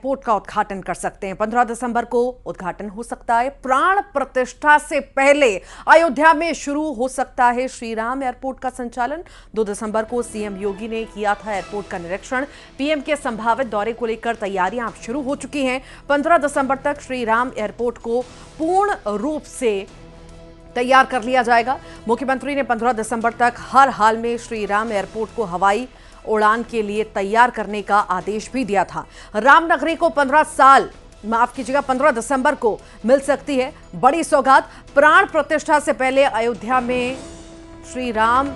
Airport का उद्घाटन कर सकते हैं। 15 दिसंबर को उद्घाटन हो सकता है। प्राण प्रतिष्ठा से पहले अयोध्या में शुरू हो सकता है श्री राम एयरपोर्ट का संचालन। 2 दिसंबर को सीएम योगी ने किया था एयरपोर्ट का निरीक्षण। पीएम के संभावित दौरे को लेकर तैयारियां शुरू हो चुकी हैं। 15 दिसंबर तक श्री राम एयरपोर्ट को पूर्ण रूप से तैयार कर लिया जाएगा। मुख्यमंत्री ने 15 दिसंबर तक हर हाल में श्री राम एयरपोर्ट को हवाई उड़ान के लिए तैयार करने का आदेश भी दिया था। रामनगरी को 15 दिसंबर को मिल सकती है बड़ी सौगात। प्राण प्रतिष्ठा से पहले अयोध्या में श्री राम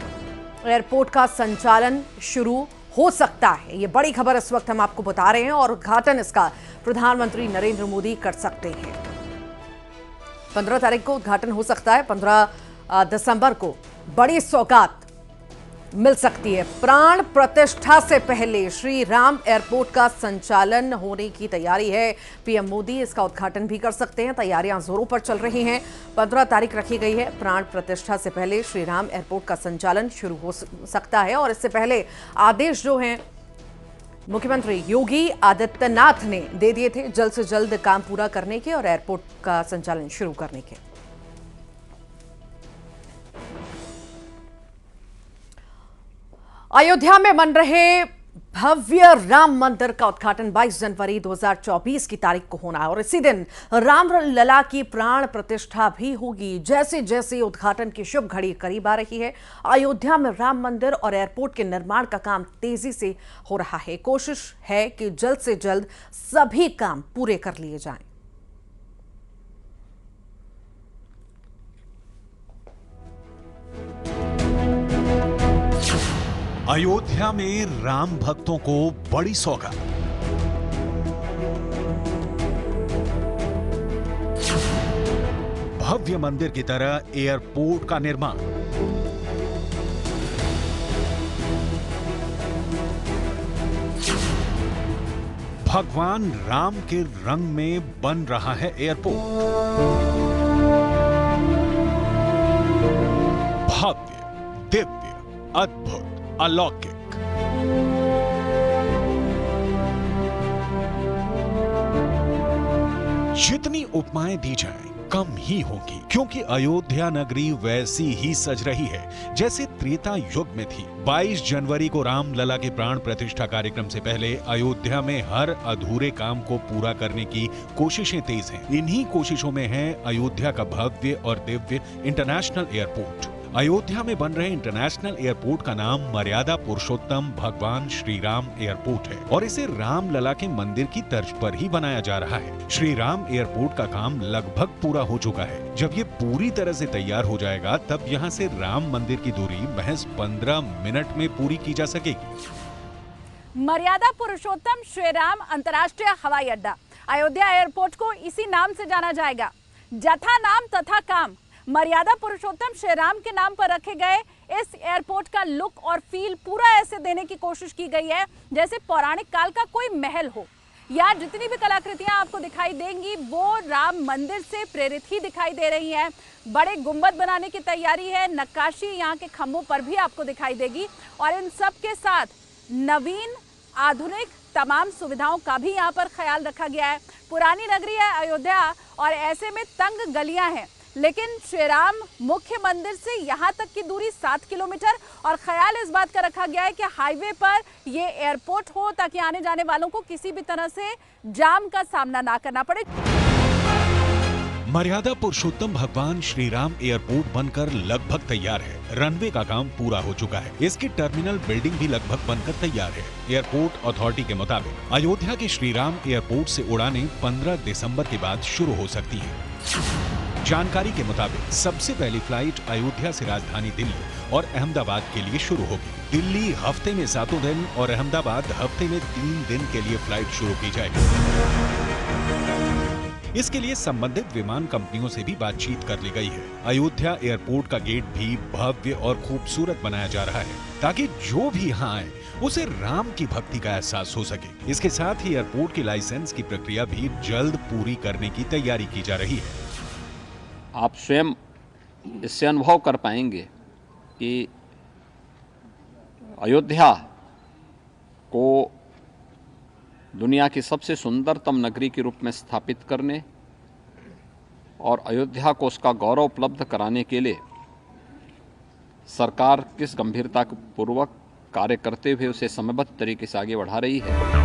एयरपोर्ट का संचालन शुरू हो सकता है। ये बड़ी खबर इस वक्त हम आपको बता रहे हैं और उद्घाटन इसका प्रधानमंत्री नरेंद्र मोदी कर सकते हैं। 15 तारीख को उद्घाटन हो सकता है। 15 दिसंबर को बड़ी सौगात मिल सकती है। प्राण प्रतिष्ठा से पहले श्री राम एयरपोर्ट का संचालन होने की तैयारी है। पीएम मोदी इसका उद्घाटन भी कर सकते हैं। तैयारियां जोरों पर चल रही हैं। 15 तारीख रखी गई है। प्राण प्रतिष्ठा से पहले श्री राम एयरपोर्ट का संचालन शुरू हो सकता है और इससे पहले आदेश जो हैं मुख्यमंत्री योगी आदित्यनाथ ने दे दिए थे जल्द से जल्द काम पूरा करने के और एयरपोर्ट का संचालन शुरू करने के। अयोध्या में बन रहे भव्य राम मंदिर का उद्घाटन 22 जनवरी 2024 की तारीख को होना है और इसी दिन राम लला की प्राण प्रतिष्ठा भी होगी। जैसे जैसे उद्घाटन की शुभ घड़ी करीब आ रही है, अयोध्या में राम मंदिर और एयरपोर्ट के निर्माण का काम तेजी से हो रहा है। कोशिश है कि जल्द से जल्द सभी काम पूरे कर लिए जाएं। अयोध्या में राम भक्तों को बड़ी सौगात। भव्य मंदिर की तरह एयरपोर्ट का निर्माण। भगवान राम के रंग में बन रहा है एयरपोर्ट। भव्य, दिव्य, अद्भुत, अलौकिक। जितनी उपमाएं दी जाएं कम ही होगी, क्योंकि अयोध्या नगरी वैसी ही सज रही है जैसे त्रेता युग में थी। 22 जनवरी को राम लला के प्राण प्रतिष्ठा कार्यक्रम से पहले अयोध्या में हर अधूरे काम को पूरा करने की कोशिशें तेज हैं। इन्हीं कोशिशों में है अयोध्या का भव्य और दिव्य इंटरनेशनल एयरपोर्ट। अयोध्या में बन रहे इंटरनेशनल एयरपोर्ट का नाम मर्यादा पुरुषोत्तम भगवान श्री राम एयरपोर्ट है और इसे राम लला के मंदिर की तर्ज पर ही बनाया जा रहा है। श्री राम एयरपोर्ट का काम लगभग पूरा हो चुका है। जब ये पूरी तरह से तैयार हो जाएगा तब यहाँ से राम मंदिर की दूरी महज 15 मिनट में पूरी की जा सकेगी। मर्यादा पुरुषोत्तम श्री राम अंतर्राष्ट्रीय हवाई अड्डा अयोध्या एयरपोर्ट को इसी नाम से जाना जाएगा। जथा नाम तथा काम मर्यादा पुरुषोत्तम श्री राम के नाम पर रखे गए इस एयरपोर्ट का लुक और फील पूरा ऐसे देने की कोशिश की गई है जैसे पौराणिक काल का कोई महल हो। यहाँ जितनी भी कलाकृतियां आपको दिखाई देंगी वो राम मंदिर से प्रेरित ही दिखाई दे रही हैं। बड़े गुंबद बनाने की तैयारी है। नक्काशी यहाँ के खंभों पर भी आपको दिखाई देगी और इन सब के साथ नवीन आधुनिक तमाम सुविधाओं का भी यहाँ पर ख्याल रखा गया है। पुरानी नगरी है अयोध्या और ऐसे में तंग गलियां हैं, लेकिन श्री राम मुख्य मंदिर से यहाँ तक की दूरी 7 किलोमीटर और ख्याल इस बात का रखा गया है कि हाईवे पर ये एयरपोर्ट हो ताकि आने जाने वालों को किसी भी तरह से जाम का सामना ना करना पड़े। मर्यादा पुरुषोत्तम भगवान श्री राम एयरपोर्ट बनकर लगभग तैयार है। रनवे का काम पूरा हो चुका है। इसकी टर्मिनल बिल्डिंग भी लगभग बनकर तैयार है। एयरपोर्ट अथॉरिटी के मुताबिक अयोध्या के श्री राम एयरपोर्ट से उड़ानें 15 दिसंबर के बाद शुरू हो सकती है। जानकारी के मुताबिक सबसे पहली फ्लाइट अयोध्या से राजधानी दिल्ली और अहमदाबाद के लिए शुरू होगी। दिल्ली हफ्ते में 7 दिन और अहमदाबाद हफ्ते में 3 दिन के लिए फ्लाइट शुरू की जाएगी। इसके लिए संबंधित विमान कंपनियों से भी बातचीत कर ली गई है। अयोध्या एयरपोर्ट का गेट भी भव्य और खूबसूरत बनाया जा रहा है ताकि जो भी यहाँ आए उसे राम की भक्ति का एहसास हो सके। इसके साथ ही एयरपोर्ट की लाइसेंस की प्रक्रिया भी जल्द पूरी करने की तैयारी की जा रही है। आप स्वयं इससे अनुभव कर पाएंगे कि अयोध्या को दुनिया की सबसे सुंदरतम नगरी के रूप में स्थापित करने और अयोध्या को उसका गौरव उपलब्ध कराने के लिए सरकार किस गंभीरता पूर्वक कार्य करते हुए उसे समयबद्ध तरीके से आगे बढ़ा रही है।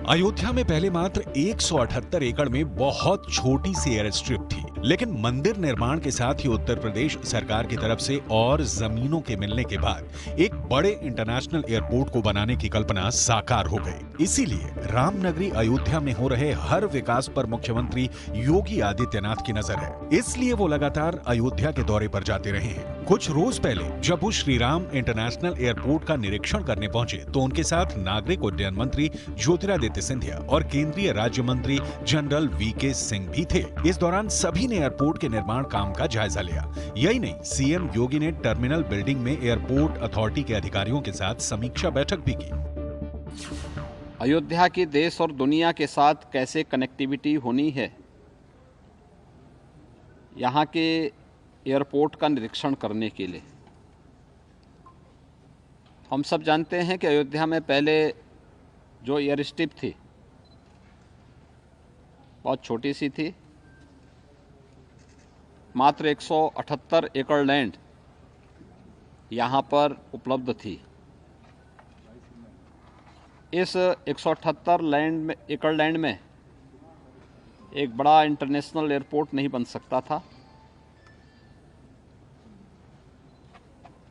अयोध्या में पहले मात्र 178 एकड़ में बहुत छोटी सी एयर स्ट्रिप थी, लेकिन मंदिर निर्माण के साथ ही उत्तर प्रदेश सरकार की तरफ से और जमीनों के मिलने के बाद एक बड़े इंटरनेशनल एयरपोर्ट को बनाने की कल्पना साकार हो गई। इसीलिए रामनगरी अयोध्या में हो रहे हर विकास पर मुख्यमंत्री योगी आदित्यनाथ की नजर है। इसलिए वो लगातार अयोध्या के दौरे पर जाते रहे हैं। कुछ रोज पहले जब वो श्री राम इंटरनेशनल एयरपोर्ट का निरीक्षण करने पहुंचे तो उनके साथ नागरिक उड्डयन मंत्री ज्योतिरादित्य सिंधिया और केंद्रीय राज्य मंत्री जनरल वीके सिंह भी थे। इस दौरान सभी ने एयरपोर्ट के निर्माण काम का जायजा लिया। यही नहीं, सीएम योगी ने टर्मिनल बिल्डिंग में एयरपोर्ट अथॉरिटी के अधिकारियों के साथ समीक्षा बैठक भी की। अयोध्या की देश और दुनिया के साथ कैसे कनेक्टिविटी होनी है, यहाँ के एयरपोर्ट का निरीक्षण करने के लिए हम सब जानते हैं कि अयोध्या में पहले जो एयर स्ट्रिप थी बहुत छोटी सी थी, मात्र 178 एकड़ लैंड यहाँ पर उपलब्ध थी। इस 178 एकड़ लैंड में एक बड़ा इंटरनेशनल एयरपोर्ट नहीं बन सकता था।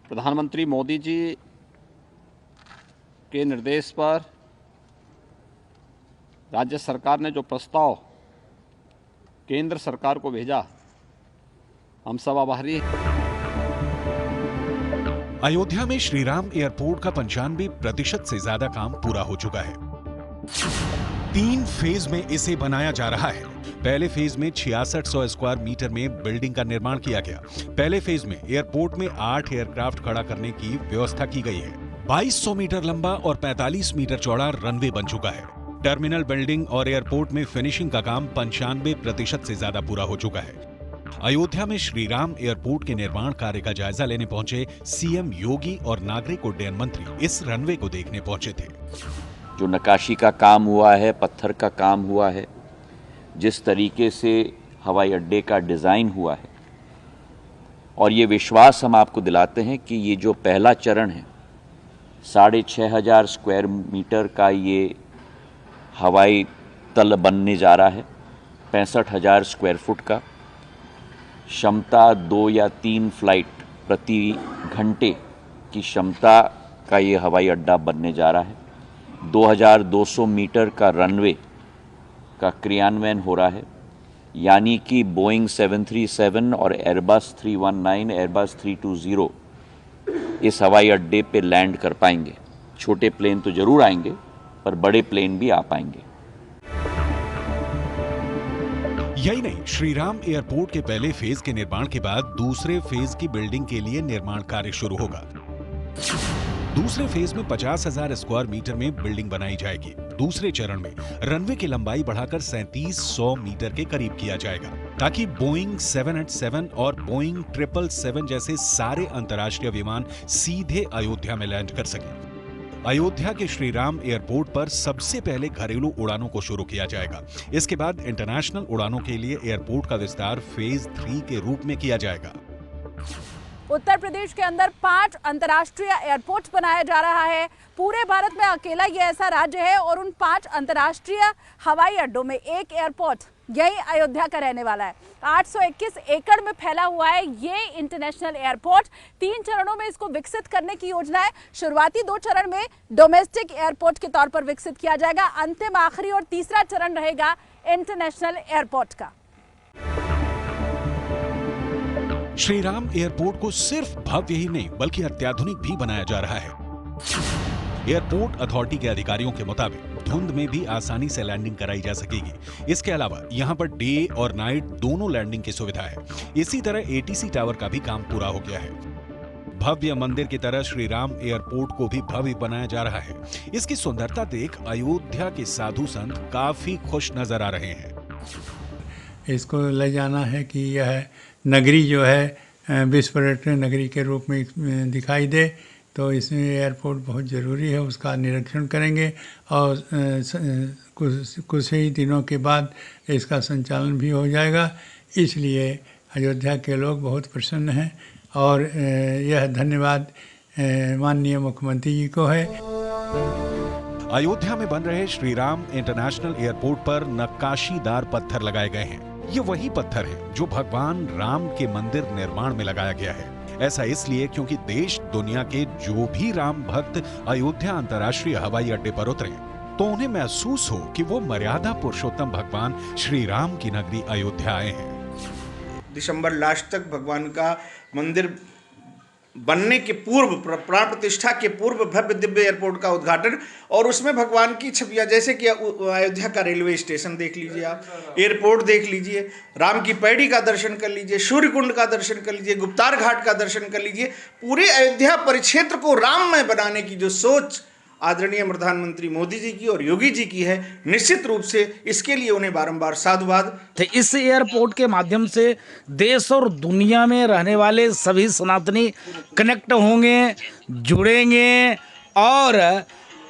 प्रधानमंत्री मोदी जी के निर्देश पर राज्य सरकार ने जो प्रस्ताव केंद्र सरकार को भेजा, हम सब आभारी हैं। अयोध्या में श्रीराम एयरपोर्ट का 95% से ज्यादा काम पूरा हो चुका है। 3 फेज में इसे बनाया जा रहा है। पहले फेज में 6600 स्क्वायर मीटर में बिल्डिंग का निर्माण किया गया। पहले फेज में एयरपोर्ट में 8 एयरक्राफ्ट खड़ा करने की व्यवस्था की गई है। 2200 मीटर लंबा और 45 मीटर चौड़ा रनवे बन चुका है। टर्मिनल बिल्डिंग और एयरपोर्ट में फिनिशिंग का काम 95% से ज्यादा पूरा हो चुका है। अयोध्या में श्रीराम एयरपोर्ट के निर्माण कार्य का जायजा लेने पहुंचे सीएम योगी और नागरिक उड्डयन मंत्री इस रनवे को देखने पहुंचे थे। जो नक्काशी का काम हुआ है, पत्थर का काम हुआ है, जिस तरीके से हवाई अड्डे का डिज़ाइन हुआ है, और ये विश्वास हम आपको दिलाते हैं कि ये जो पहला चरण है 6500 स्क्वायर मीटर का ये हवाई तल बनने जा रहा है, 65,000 स्क्वायर फुट का, क्षमता 2 या 3 फ्लाइट प्रति घंटे की क्षमता का ये हवाई अड्डा बनने जा रहा है। 2200 मीटर का रनवे का क्रियान्वयन हो रहा है, यानी कि बोइंग 737 और एयरबस 319, एयरबस 320 इस हवाई अड्डे पे लैंड कर पाएंगे। छोटे प्लेन तो जरूर आएंगे, पर बड़े प्लेन भी आ पाएंगे। यही नहीं, श्रीराम एयरपोर्ट के पहले फेज के निर्माण के बाद दूसरे फेज की बिल्डिंग के लिए निर्माण कार्य शुरू होगा। दूसरे फेज में 50,000 स्क्वायर मीटर में बिल्डिंग बनाई जाएगी। दूसरे चरण में रनवे की लंबाई बढ़ाकर 3700 मीटर के करीब किया जाएगा, ताकि बोइंग 787 और बोइंग 777 जैसे सारे अंतर्राष्ट्रीय विमान सीधे अयोध्या में लैंड कर सकें। अयोध्या के श्रीराम एयरपोर्ट पर सबसे पहले घरेलू उड़ानों को शुरू किया जाएगा। इसके बाद इंटरनेशनल उड़ानों के लिए एयरपोर्ट का विस्तार फेज 3 के रूप में किया जाएगा। उत्तर प्रदेश के अंदर 5 अंतर्राष्ट्रीय एयरपोर्ट बनाया जा रहा है। पूरे भारत में अकेला ये ऐसा राज्य है और उन 5 अंतर्राष्ट्रीय हवाई अड्डों में एक एयरपोर्ट यही अयोध्या का रहने वाला है। 821 एकड़ में फैला हुआ है ये इंटरनेशनल एयरपोर्ट। 3 चरणों में इसको विकसित करने की योजना है। शुरुआती 2 चरण में डोमेस्टिक एयरपोर्ट के तौर पर विकसित किया जाएगा। अंतिम, आखिरी और तीसरा चरण रहेगा इंटरनेशनल एयरपोर्ट का। श्रीराम एयरपोर्ट को सिर्फ भव्य ही नहीं बल्कि अत्याधुनिक भी बनाया जा रहा है। एयरपोर्ट अथॉरिटी के अधिकारियों के मुताबिक धुंध में भी आसानी से लैंडिंग कराई जा सकेगी। इसके अलावा यहां पर डे और नाइट दोनों लैंडिंग की सुविधा है। इसी तरह एटीसी टावर का भी काम पूरा हो गया है। भव्य मंदिर की तरह श्रीराम एयरपोर्ट को भी भव्य बनाया जा रहा है। इसकी सुंदरता देख अयोध्या के साधु संत काफी खुश नजर आ रहे हैं। इसको ले जाना है कि यह नगरी जो है विश्व पर्यटन नगरी के रूप में दिखाई दे, तो इसमें एयरपोर्ट बहुत ज़रूरी है, उसका निरीक्षण करेंगे और कुछ ही दिनों के बाद इसका संचालन भी हो जाएगा। इसलिए अयोध्या के लोग बहुत प्रसन्न हैं और यह धन्यवाद माननीय मुख्यमंत्री जी को है। अयोध्या में बन रहे श्री राम इंटरनेशनल एयरपोर्ट पर नक्काशीदार पत्थर लगाए गए हैं। ये वही पत्थर है जो भगवान राम के मंदिर निर्माण में लगाया गया है। ऐसा इसलिए क्योंकि देश दुनिया के जो भी राम भक्त अयोध्या अंतर्राष्ट्रीय हवाई अड्डे पर उतरे तो उन्हें महसूस हो कि वो मर्यादा पुरुषोत्तम भगवान श्री राम की नगरी अयोध्या आए हैं। दिसंबर लास्ट तक भगवान का मंदिर बनने के पूर्व, प्राण प्रतिष्ठा के पूर्व भव्य दिव्य एयरपोर्ट का उद्घाटन, और उसमें भगवान की छवियां, जैसे कि अयोध्या का रेलवे स्टेशन देख लीजिए, आप एयरपोर्ट देख लीजिए, राम की पैड़ी का दर्शन कर लीजिए, सूर्य कुंड का दर्शन कर लीजिए, गुप्तार घाट का दर्शन कर लीजिए। पूरे अयोध्या परिक्षेत्र को राममय बनाने की जो सोच आदरणीय प्रधानमंत्री मोदी जी की और योगी जी की है, निश्चित रूप से इसके लिए उन्हें बारंबार साधुवाद। इस एयरपोर्ट के माध्यम से देश और दुनिया में रहने वाले सभी सनातनी कनेक्ट होंगे, जुड़ेंगे और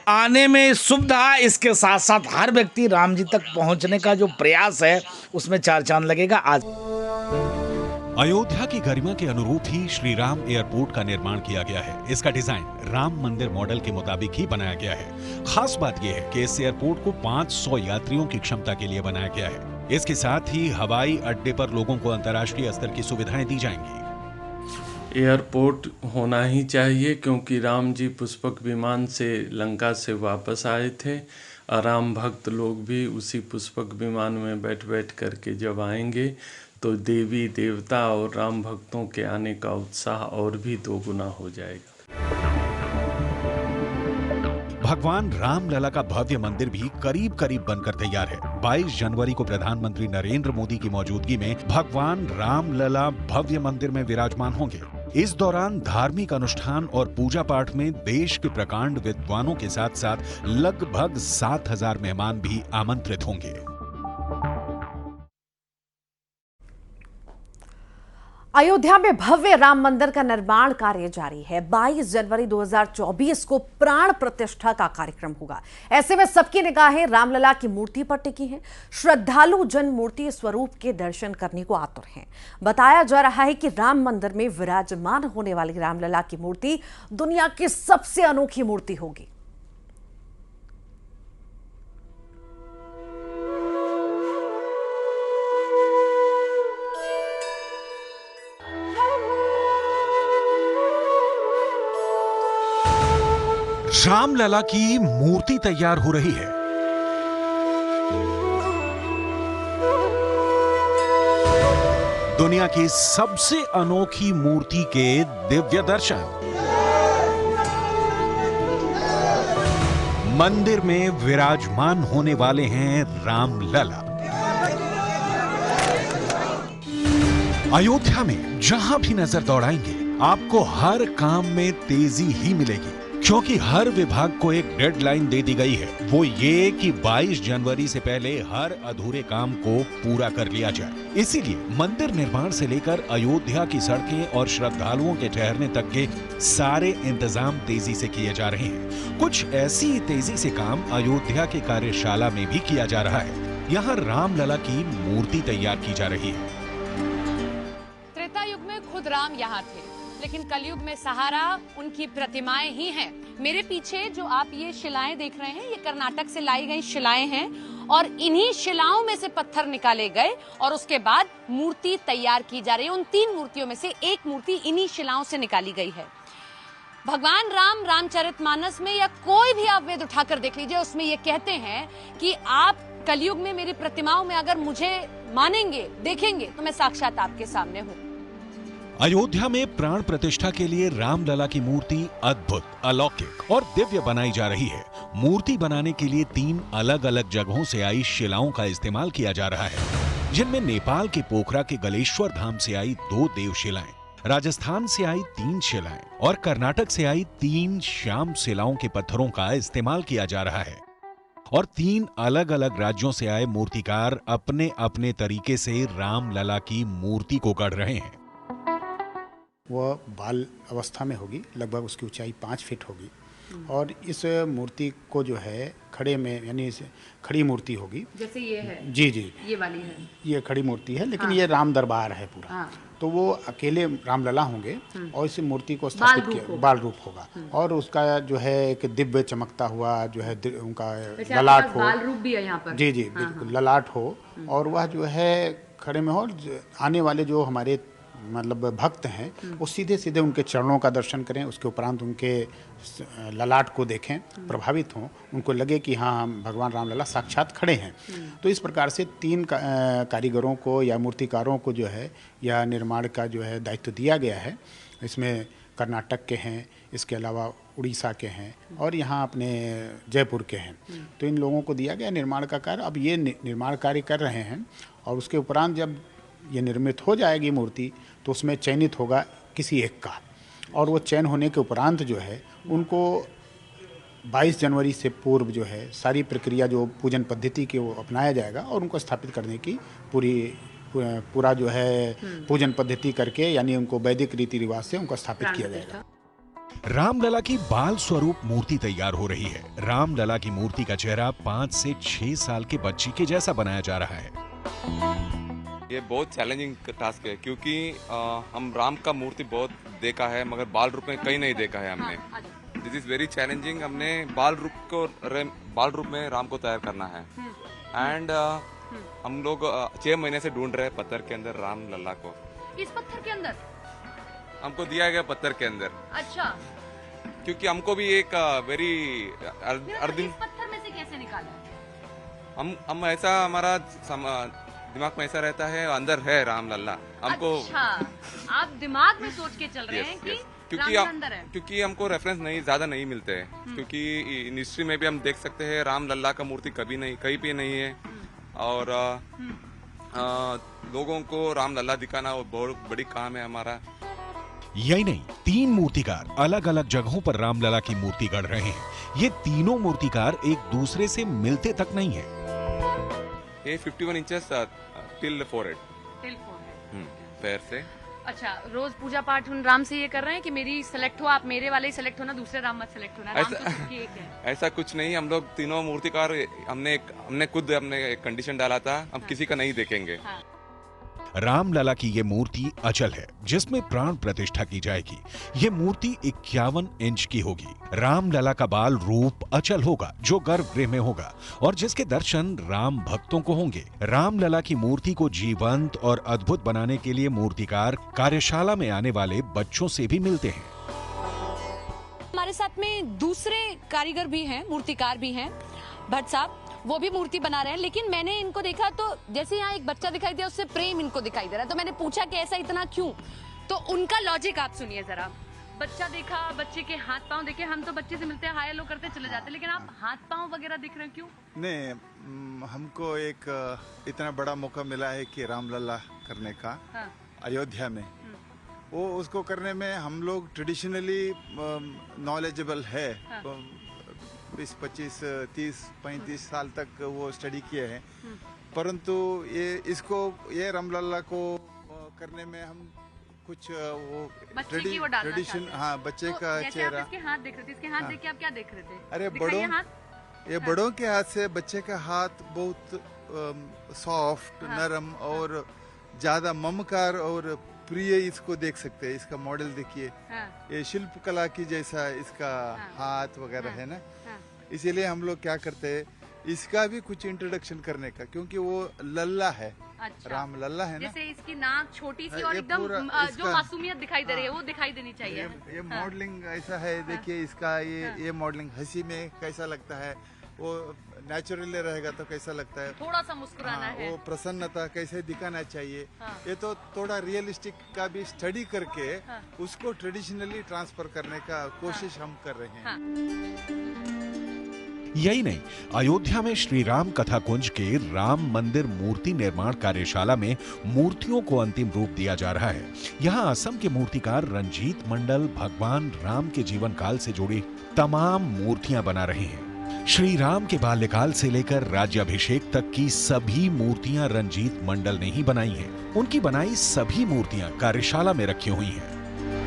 आने में सुविधा, इसके साथ साथ हर व्यक्ति राम जी तक पहुंचने का जो प्रयास है उसमें चार चांद लगेगा। आज अयोध्या की गरिमा के अनुरूप ही श्री राम एयरपोर्ट का निर्माण किया गया है। इसका डिजाइन राम मंदिर मॉडल के मुताबिक ही बनाया गया है। खास बात यह है कि इस एयरपोर्ट को 500 यात्रियों की क्षमता के लिए बनाया गया है। इसके साथ ही हवाई अड्डे पर लोगों को अंतर्राष्ट्रीय स्तर की सुविधाएं दी जाएंगी। एयरपोर्ट होना ही चाहिए क्योंकि राम जी पुष्पक विमान से लंका से वापस आए थे और राम भक्त लोग भी उसी पुष्पक विमान में बैठ करके जब आएंगे तो देवी देवता और राम भक्तों के आने का उत्साह और भी दोगुना हो जाएगा। भगवान रामलला का भव्य मंदिर भी करीब करीब बनकर तैयार है। 22 जनवरी को प्रधानमंत्री नरेंद्र मोदी की मौजूदगी में भगवान रामलला भव्य मंदिर में विराजमान होंगे। इस दौरान धार्मिक अनुष्ठान और पूजा पाठ में देश के प्रकांड विद्वानों के साथ साथ लगभग 7,000 मेहमान भी आमंत्रित होंगे। अयोध्या में भव्य राम मंदिर का निर्माण कार्य जारी है। 22 जनवरी 2024 को प्राण प्रतिष्ठा का कार्यक्रम होगा। ऐसे में सबकी निगाहें रामलला की मूर्ति पर टिकी हैं। श्रद्धालु जन मूर्ति स्वरूप के दर्शन करने को आतुर हैं। बताया जा रहा है कि राम मंदिर में विराजमान होने वाली रामलला की मूर्ति दुनिया की सबसे अनोखी मूर्ति होगी। रामलला की मूर्ति तैयार हो रही है। दुनिया की सबसे अनोखी मूर्ति के दिव्य दर्शन। मंदिर में विराजमान होने वाले हैं रामलला। अयोध्या में जहां भी नजर दौड़ाएंगे आपको हर काम में तेजी ही मिलेगी, क्योंकि हर विभाग को एक डेडलाइन दे दी गई है। वो ये कि 22 जनवरी से पहले हर अधूरे काम को पूरा कर लिया जाए। इसीलिए मंदिर निर्माण से लेकर अयोध्या की सड़कें और श्रद्धालुओं के ठहरने तक के सारे इंतजाम तेजी से किए जा रहे हैं। कुछ ऐसी तेजी से काम अयोध्या के कार्यशाला में भी किया जा रहा है। यहाँ रामलला की मूर्ति तैयार की जा रही है। त्रेता युग में खुद राम यहाँ थे, लेकिन कलयुग में सहारा उनकी प्रतिमाएं ही हैं। मेरे पीछे जो आप ये शिलाएं देख रहे हैं, ये कर्नाटक से लाई गई शिलाएं हैं और इन्हीं शिलाओं में से पत्थर निकाले गए और उसके बाद मूर्ति तैयार की जा रही है। उन 3 मूर्तियों में से एक मूर्ति इन्हीं शिलाओं से निकाली गई है। भगवान राम रामचरितमानस में या कोई भी आप वेद उठाकर देख लीजिए, उसमें ये कहते हैं कि आप कलयुग में मेरी प्रतिमाओं में अगर मुझे मानेंगे, देखेंगे, तो मैं साक्षात आपके सामने हूँ। अयोध्या में प्राण प्रतिष्ठा के लिए रामलला की मूर्ति अद्भुत, अलौकिक और दिव्य बनाई जा रही है। मूर्ति बनाने के लिए 3 अलग अलग जगहों से आई शिलाओं का इस्तेमाल किया जा रहा है, जिनमें नेपाल के पोखरा के गलेश्वर धाम से आई 2 देव शिलाएं, राजस्थान से आई 3 शिलाएं और कर्नाटक से आई 3 श्याम शिलाओं के पत्थरों का इस्तेमाल किया जा रहा है। और 3 अलग अलग राज्यों से आए मूर्तिकार अपने अपने तरीके से रामलला की मूर्ति को गढ़ रहे हैं। वह बाल अवस्था में होगी, लगभग उसकी ऊंचाई 5 फीट होगी। और इस मूर्ति को जो है खड़े में, यानी खड़ी मूर्ति होगी, जैसे ये है। जी, ये वाली है, ये खड़ी मूर्ति है, लेकिन ये राम दरबार है पूरा। तो वो अकेले रामलला होंगे और इस मूर्ति को स्थापित किया, बाल रूप होगा। और उसका जो है एक दिव्य चमकता हुआ जो है उनका ललाट हो, बाल रूप भी है यहाँ पर। जी बिल्कुल, ललाट हो, और वह जो है खड़े में हो, आने वाले जो हमारे मतलब भक्त हैं वो सीधे सीधे उनके चरणों का दर्शन करें, उसके उपरांत उनके ललाट को देखें, प्रभावित हों, उनको लगे कि हाँ भगवान रामलला साक्षात खड़े हैं। तो इस प्रकार से 3 कारीगरों को या मूर्तिकारों को जो है यह निर्माण का जो है दायित्व दिया गया है। इसमें कर्नाटक के हैं, इसके अलावा उड़ीसा के हैं और यहाँ अपने जयपुर के हैं। तो इन लोगों को दिया गया निर्माण का कार्य। अब ये निर्माण कार्य कर रहे हैं और उसके उपरांत जब ये निर्मित हो जाएगी मूर्ति तो उसमें चयनित होगा किसी एक का, और वो चयन होने के उपरांत जो है उनको 22 जनवरी से पूर्व जो है सारी प्रक्रिया जो पूजन पद्धति के वो अपनाया जाएगा और उनको स्थापित करने की पूरा जो है पूजन पद्धति करके, यानी उनको वैदिक रीति रिवाज से उनको स्थापित किया जाएगा। रामलला की बाल स्वरूप मूर्ति तैयार हो रही है। रामलला की मूर्ति का चेहरा 5 से 6 साल के बच्ची के जैसा बनाया जा रहा है। ये बहुत चैलेंजिंग टास्क है क्योंकि हम राम का मूर्ति बहुत देखा है मगर बाल रूप में कहीं नहीं देखा है हमने। This is very challenging. हमने बाल रूप में राम को तैयार करना है एंड हम लोग 6 महीने से ढूंढ रहे हैं पत्थर के अंदर राम लल्ला को। इस पत्थर के अंदर हमको दिया गया पत्थर के अंदर। अच्छा, क्योंकि हमको भी एक वेरी इस पत्थर में से कैसे निकाला? हम ऐसा हमारा दिमाग में ऐसा रहता है अंदर है राम लल्ला हमको। अच्छा, आप दिमाग में सोच के चल रहे हैं कि राम अंदर है। क्योंकि हमको रेफरेंस ज्यादा नहीं मिलते हैं, क्योंकि इन हिस्ट्री में भी हम देख सकते हैं राम लल्ला का मूर्ति कहीं भी नहीं है। और लोगों को राम लल्ला दिखाना बहुत बड़ी काम है हमारा। यही नहीं, 3 मूर्तिकार अलग अलग जगहों पर रामलला की मूर्ति गढ़ रहे हैं। ये तीनों मूर्तिकार एक दूसरे से मिलते तक नहीं है। ये 51 इंचेस टिल फोरहेड पैर से। अच्छा, रोज पूजा पाठ उन राम से ये कर रहे हैं कि मेरी सेलेक्ट हो, आप मेरे वाले ही सेलेक्ट होना, दूसरे राम मत सेलेक्ट होना। राम तो सिर्फ एक है। ऐसा कुछ नहीं। हम लोग तीनों मूर्तिकार हमने खुद एक कंडीशन डाला था, हम किसी का नहीं देखेंगे। रामलला की ये मूर्ति अचल है जिसमें प्राण प्रतिष्ठा की जाएगी। ये मूर्ति 51 इंच की होगी। रामलला का बाल रूप अचल होगा जो गर्भगृह में होगा और जिसके दर्शन राम भक्तों को होंगे। रामलला की मूर्ति को जीवंत और अद्भुत बनाने के लिए मूर्तिकार कार्यशाला में आने वाले बच्चों से भी मिलते हैं। हमारे साथ में दूसरे कारीगर भी हैं, मूर्तिकार भी हैं, भट्ट साहब, वो भी मूर्ति बना रहे हैं। लेकिन मैंने इनको देखा तो जैसे यहाँ एक बच्चा दिखाई दिया उससे प्रेम इनको दिखाई दे रहा है। तो मैंने पूछा कि ऐसा इतना क्यों, तो उनका लॉजिक आप सुनिए जरा। बच्चा देखा, बच्चे के हाथ पांव देखे, हम तो बच्चे से मिलते हैं, हाय हेलो करते चले जाते हैं, लेकिन आप हाथ पांव वगैरह देख रहे हैं क्यों? नहीं, हमको एक इतना बड़ा मौका मिला है कि रामलला करने का। हाँ। अयोध्या में वो उसको करने में हम लोग ट्रेडिशनली नॉलेजेबल है। हाँ। 20, 25, 30, 35 साल तक वो स्टडी किए हैं, परंतु ये रामलला को करने में हम कुछ वो ट्रेडिशन, हाँ, बच्चे का चेहरा। इसके हाथ देख रहे थे, इसके हाथ देख के आप क्या देख रहे थे? अरे बड़ों के हाथ से बच्चे का हाथ बहुत सॉफ्ट, नरम और ज्यादा ममकार और प्रिय इसको देख सकते हैं। इसका मॉडल देखिए। हाँ। ये शिल्प कला की जैसा इसका हाथ वगैरह है ना। इसीलिए हम लोग क्या करते हैं, इसका भी कुछ इंट्रोडक्शन करने का, क्योंकि वो लल्ला है। अच्छा। राम लल्ला है ना। जैसे इसकी नाक छोटी सी और एकदम जो मासूमियत दिखाई दे रही है वो दिखाई देनी चाहिए। ये मॉडलिंग ऐसा है। देखिए इसका ये मॉडलिंग हंसी में कैसा लगता है, वो नेचुरली रहेगा तो कैसा लगता है, थोड़ा सा मुस्कुराना है, वो प्रसन्नता कैसे दिखाना चाहिए। ये तो थोड़ा रियलिस्टिक का भी स्टडी करके उसको ट्रेडिशनली ट्रांसफर करने का कोशिश हम कर रहे हैं। यही नहीं, अयोध्या में श्री राम कथा कुंज के राम मंदिर मूर्ति निर्माण कार्यशाला में मूर्तियों को अंतिम रूप दिया जा रहा है। यहाँ असम के मूर्तिकार रंजीत मंडल भगवान राम के जीवन काल से जुड़ी तमाम मूर्तियां बना रहे हैं। श्री राम के बाल्यकाल से लेकर राज्याभिषेक तक की सभी मूर्तियां रंजीत मंडल ने ही बनाई हैं। उनकी बनाई सभी मूर्तियां कार्यशाला में रखी हुई हैं।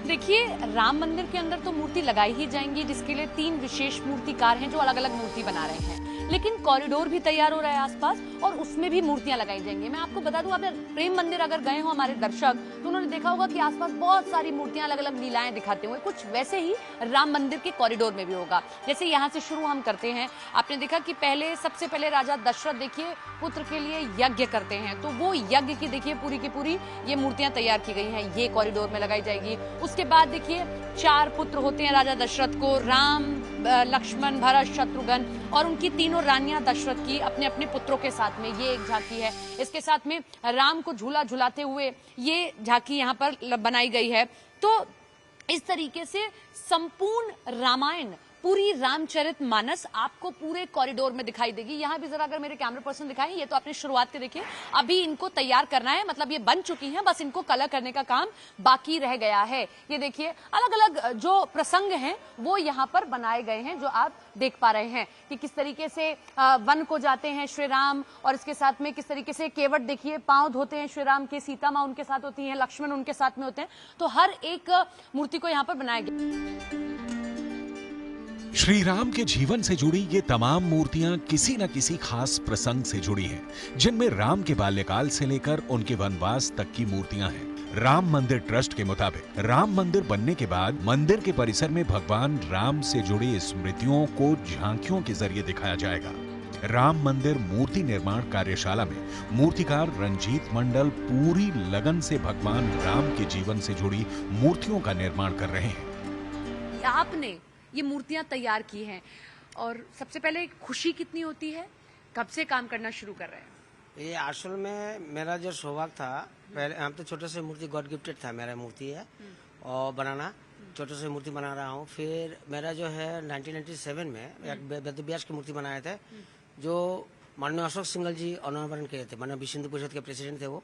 देखिए, राम मंदिर के अंदर तो मूर्ति लगाई ही जाएंगी, जिसके लिए 3 विशेष मूर्तिकार हैं जो अलग अलग मूर्ति बना रहे हैं। लेकिन कॉरिडोर भी तैयार हो रहा है आसपास, और उसमें भी मूर्तियां लगाई जाएंगी। मैं आपको बता दूं, आप प्रेम मंदिर अगर गए हो हमारे दर्शक, तो उन्होंने देखा होगा कि आसपास बहुत सारी मूर्तियां अलग अलग लीलाएं दिखाते हुए, कुछ वैसे ही राम मंदिर के कॉरिडोर में भी होगा। जैसे यहाँ से शुरू हम करते हैं, आपने देखा कि सबसे पहले राजा दशरथ देखिए पुत्र के लिए यज्ञ करते हैं, तो वो यज्ञ की देखिए पूरी की पूरी ये मूर्तियां तैयार की गई हैं, ये कॉरिडोर में लगाई जाएगी। उसके बाद देखिए 4 पुत्र होते हैं राजा दशरथ को, राम, लक्ष्मण, भरत, शत्रुघ्न, और उनकी 3 रानियां दशरथ की अपने अपने पुत्रों के साथ में, ये एक झांकी है। इसके साथ में राम को झूला झुलाते हुए ये झांकी यहाँ पर बनाई गई है। तो इस तरीके से संपूर्ण रामायण, पूरी रामचरितमानस आपको पूरे कॉरिडोर में दिखाई देगी। यहाँ भी जरा अगर मेरे कैमरा पर्सन दिखाएं, ये तो आपने शुरुआत के देखिए, अभी इनको तैयार करना है, मतलब ये बन चुकी हैं, बस इनको कलर करने का काम बाकी रह गया है। ये देखिए अलग अलग जो प्रसंग हैं वो यहाँ पर बनाए गए हैं, जो आप देख पा रहे हैं कि किस तरीके से वन को जाते हैं श्री राम, और इसके साथ में किस तरीके से केवट देखिए पांव धोते हैं श्री राम के, सीता माँ उनके साथ होती हैं, लक्ष्मण उनके साथ में होते हैं। तो हर एक मूर्ति को यहाँ पर बनाया गया। श्री राम के जीवन से जुड़ी ये तमाम मूर्तियां किसी न किसी खास प्रसंग से जुड़ी हैं, जिनमें राम के बाल्यकाल से लेकर उनके वनवास तक की मूर्तियां हैं। राम मंदिर ट्रस्ट के मुताबिक राम मंदिर बनने के बाद मंदिर के परिसर में भगवान राम से जुड़ी स्मृतियों को झांकियों के जरिए दिखाया जाएगा। राम मंदिर मूर्ति निर्माण कार्यशाला में मूर्तिकार रंजीत मंडल पूरी लगन से भगवान राम के जीवन से जुड़ी मूर्तियों का निर्माण कर रहे हैं। आपने ये मूर्तियां तैयार की हैं, और सबसे पहले खुशी कितनी होती है, कब से काम करना शुरू कर रहे हैं? ये असल में मेरा जो सौभाग्य था, पहले हम तो छोटे से मूर्ति गॉड गिफ्टेड था, मेरा मूर्ति है और बनाना, छोटे से मूर्ति बना रहा हूँ। फिर मेरा जो है 1997 में एक वेद व्यास की मूर्ति बनाए थे, जो माननीय अशोक सिंघल जी अनावरण किए थे, माननीय विश्व हिंदू परिषद के प्रेसिडेंट थे वो।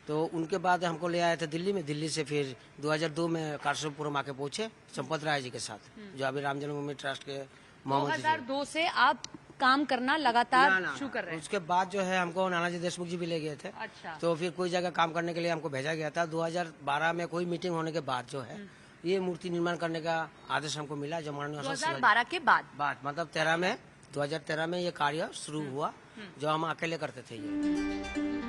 तो उनके बाद हमको ले आए थे दिल्ली में, दिल्ली से फिर 2002 में काशीपुरम आके पहुंचे संपत राय जी के साथ, जो अभी राम जन्मभूमि ट्रस्ट के मोहम्मद 2002 से आप काम करना लगातार शुरू कर रहे हैं। उसके बाद जो है हमको नानाजी देशमुख जी भी ले गए थे। अच्छा। तो फिर कोई जगह काम करने के लिए हमको भेजा गया था। 2012 में कोई मीटिंग होने के बाद जो है ये मूर्ति निर्माण करने का आदेश हमको मिला, जो माननीय 2012 के बाद मतलब 2013 में ये कार्य शुरू हुआ, जो हम अकेले करते थे। ये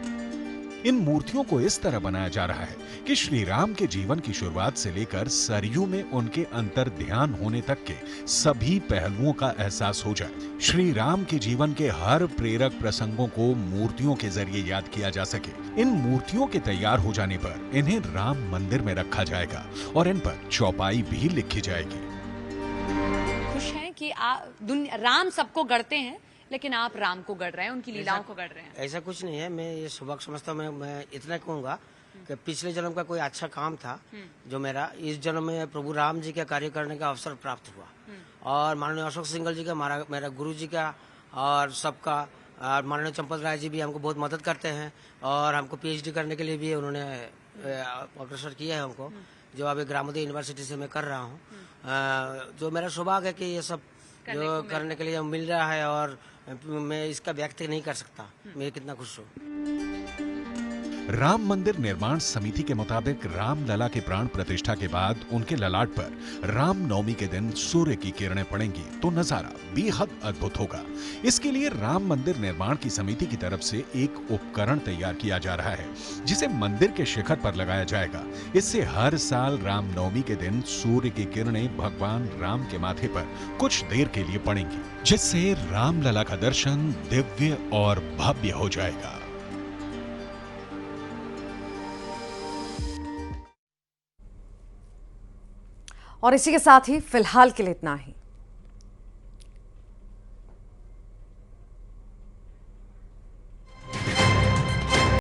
इन मूर्तियों को इस तरह बनाया जा रहा है कि श्री राम के जीवन की शुरुआत से लेकर सरयू में उनके अंतर ध्यान होने तक के सभी पहलुओं का एहसास हो जाए। श्री राम के जीवन के हर प्रेरक प्रसंगों को मूर्तियों के जरिए याद किया जा सके। इन मूर्तियों के तैयार हो जाने पर इन्हें राम मंदिर में रखा जाएगा और इन पर चौपाई भी लिखी जाएगी। खुश हैं कि राम सबको गढ़ते हैं, लेकिन आप राम को गढ़ रहे हैं, उनकी लीलाओं को गढ़ रहे हैं। ऐसा कुछ नहीं है, मैं ये सौभाग्य समझता हूँ। मैं इतना कहूँगा कि पिछले जन्म का कोई अच्छा काम था जो मेरा इस जन्म में प्रभु राम जी का कार्य करने का अवसर प्राप्त हुआ, और माननीय अशोक सिंघल जी का, मेरा गुरु जी का और सबका, माननीय चंपत राय जी भी हमको बहुत मदद करते हैं, और हमको PhD करने के लिए भी उन्होंने अग्रसर किया है हमको, जो अभी ग्रामोदय यूनिवर्सिटी से मैं कर रहा हूँ। जो मेरा सौभाग्य है कि ये सब जो करने के लिए मिल रहा है, और मैं इसका व्यक्त नहीं कर सकता मैं कितना खुश हूँ। राम मंदिर निर्माण समिति के मुताबिक राम लला के प्राण प्रतिष्ठा के बाद उनके ललाट पर राम नवमी के दिन सूर्य की किरणें पड़ेंगी तो नजारा बेहद अद्भुत होगा। इसके लिए राम मंदिर निर्माण की समिति की तरफ से एक उपकरण तैयार किया जा रहा है, जिसे मंदिर के शिखर पर लगाया जाएगा। इससे हर साल राम नवमी के दिन सूर्य की किरणें भगवान राम के माथे पर कुछ देर के लिए पड़ेंगी, जिससे राम लला का दर्शन दिव्य और भव्य हो जाएगा। और इसी के साथ ही फिलहाल के लिए इतना ही।